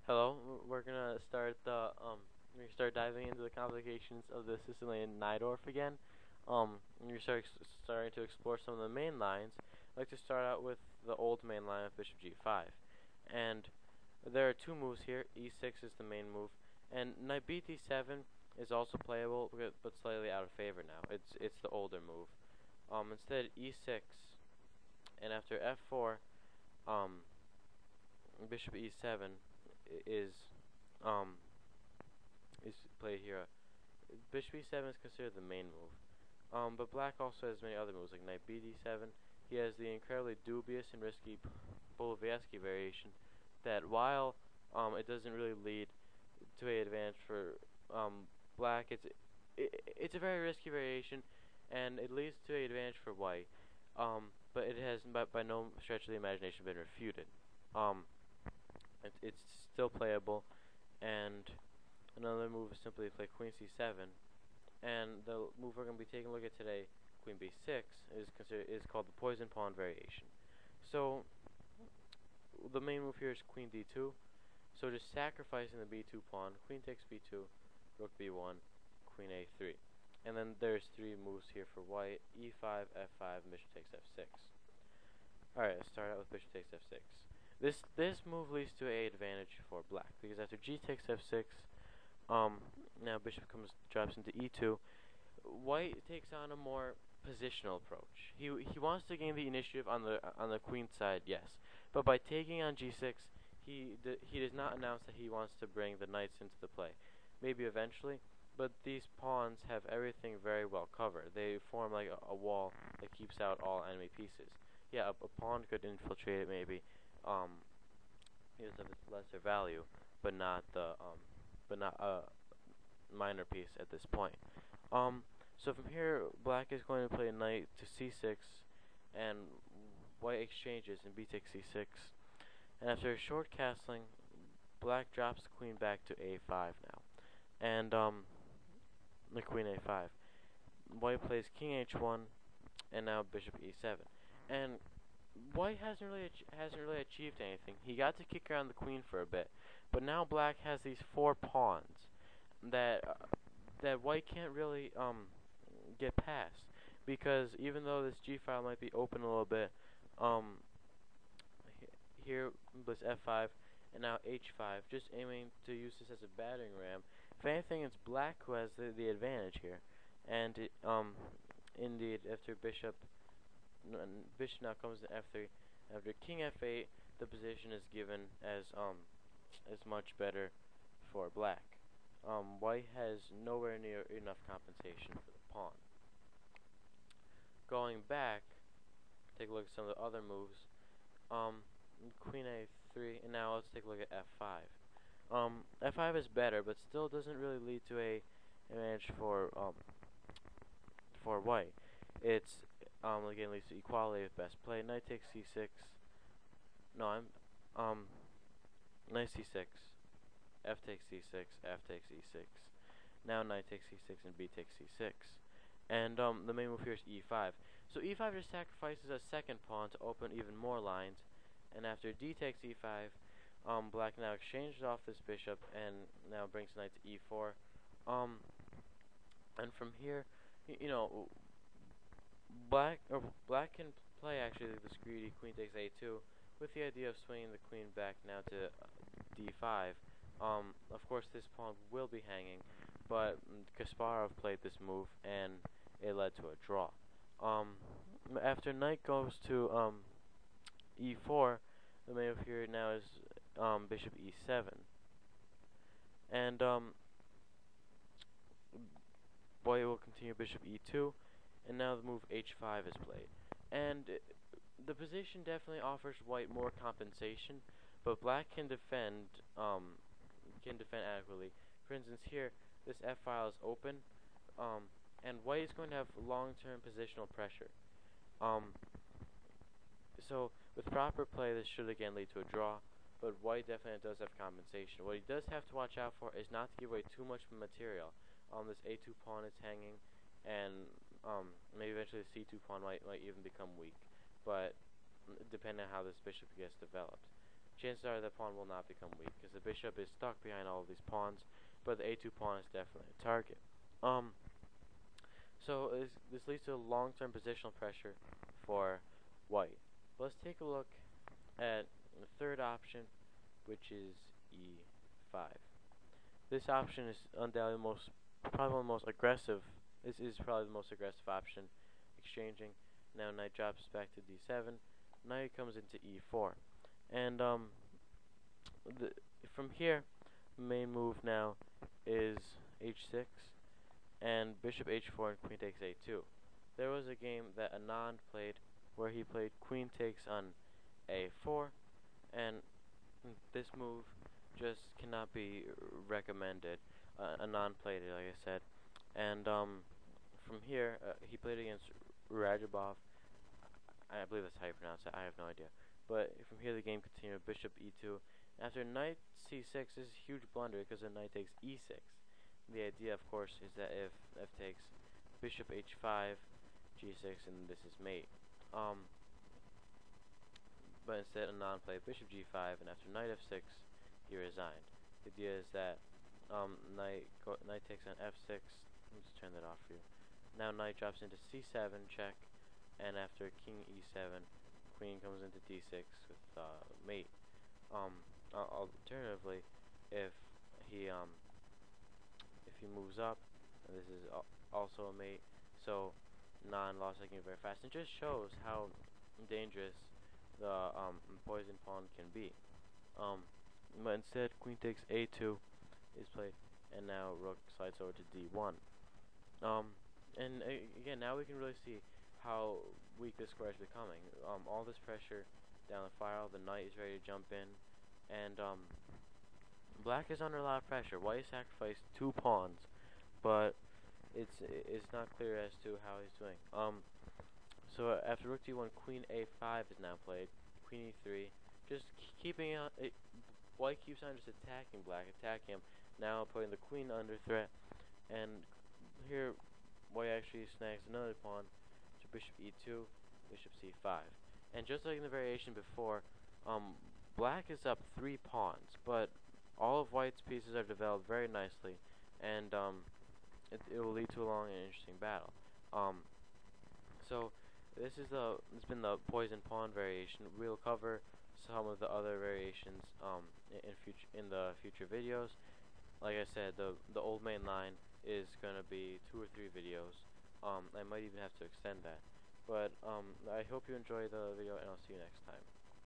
Hello, we're gonna start diving into the complications of the Sicilian Nadjorf again. Starting to explore some of the main lines. I'd like to start out with the Old Mainline of Bishop G5, and there are two moves here. E6 is the main move, and Knight BD7 is also playable, but slightly out of favor now. It's the older move. Instead E6, and after F4, um, Bishop E7 is um is played here. Bishop e7 is considered the main move. But black also has many other moves like knight bd7. He has the incredibly dubious and risky Boloviesky variation that while it doesn't really lead to an advantage for black, it's a very risky variation, and it leads to an advantage for white. But it has by no stretch of the imagination been refuted. Um, it's still playable, and another move is simply to play queen c7, and the move we're going to be taking a look at today, queen b6, is called the poison pawn variation. So the main move here is queen d2. So just sacrificing the b2 pawn, queen takes b2, rook b1, queen a3. And then there's three moves here for white: e5, f5, and bishop takes f6. Alright, let's start out with bishop takes f6. This move leads to a advantage for black, because after g takes f6, now bishop drops into e2. White takes on a more positional approach. He wants to gain the initiative on the queen side, yes, but by taking on g6, he does not announce that he wants to bring the knights into the play. Maybe eventually, but these pawns have everything very well covered. They form like a wall that keeps out all enemy pieces. Yeah, a pawn could infiltrate it maybe, because of its lesser value, but not a minor piece at this point. So from here, black is going to play a knight to c6, and white exchanges and b takes c6. And after a short castling, black drops the queen back to a5 now, and the queen a5. White plays king h1, and now bishop e7. And white hasn't really achieved anything. He got to kick around the queen for a bit, but now black has these four pawns that white can't really get past, because even though this g file might be open a little bit, um here was f5 and now h5, just aiming to use this as a battering ram. If anything, it's black who has the advantage here, and indeed after bishop now comes to f3. After king f8, the position is given as much better for black. White has nowhere near enough compensation for the pawn. Going back, take a look at some of the other moves. Queen a3, and now let's take a look at f5. F5 is better, but still doesn't really lead to a advantage for white. It's again leads to equality of best play. Knight takes c6. No, knight c6. F takes c6. F takes e6. Now knight takes c6 and b takes c6. And the main move here is e5. So e5 just sacrifices a second pawn to open even more lines. And after d takes e5, black now exchanges off this bishop and now brings knight to e4. And from here, you know, black can play actually this greedy queen takes a2 with the idea of swinging the queen back now to d5. Of course, this pawn will be hanging, but Kasparov played this move and it led to a draw. After knight goes to e4, the main move here now is bishop e7, and white will continue bishop e2, and now the move h5 is played. And the position definitely offers white more compensation, but black can defend adequately. For instance, here this f file is open, and white is going to have long-term positional pressure. So with proper play, this should again lead to a draw, but white definitely does have compensation. What he does have to watch out for is not to give away too much material. This a2 pawn is hanging, and maybe eventually the c2 pawn might even become weak, but depending on how this bishop gets developed. chances are the pawn will not become weak because the bishop is stuck behind all of these pawns, but the a2 pawn is definitely a target. So this leads to long-term positional pressure for white. But let's take a look at the third option, which is e5. This option is undoubtedly probably one of the most aggressive. This is probably the most aggressive option, exchanging. Now knight drops back to d7. Knight comes into e4, and from here, the main move now is h6, and bishop h4 and queen takes a2. There was a game that Anand played where he played queen takes on a4, and this move just cannot be recommended. Anand played it, like I said, and from here he played against Radjabov. I believe that's how you pronounce it. I have no idea. But from here the game continued. Bishop e2. After knight c6, this is a huge blunder because the knight takes e6. The idea, of course, is that if f takes bishop h5, g6, and this is mate. But instead Anand played bishop g5, and after knight f6, he resigned. The idea is that knight takes on f6. Let me just turn that off for you. Now knight drops into c7 check, and after king e7, queen comes into d6 with mate. Alternatively, if he moves up, and this is also a mate, so non-lost taking very fast. It just shows how dangerous the poison pawn can be. But instead, queen takes a2 is played, and now rook slides over to d1. And again, now we can really see how weak this square is becoming. All this pressure down the file, the knight is ready to jump in, and black is under a lot of pressure. White sacrificed 2 pawns, but it's not clear as to how he's doing. So after rook d1, queen a5 is now played. Queen e3, just keeping on. White keeps on just attacking black, attacking him. Now putting the queen under threat, and here white actually snags another pawn to bishop e2, bishop c5. And just like in the variation before, black is up 3 pawns, but all of white's pieces are developed very nicely, and it will lead to a long and interesting battle. So this has been the poison pawn variation. We'll cover some of the other variations in the future videos. Like I said, the old main line is gonna be 2 or 3 videos. I might even have to extend that. But I hope you enjoy the video, and I'll see you next time.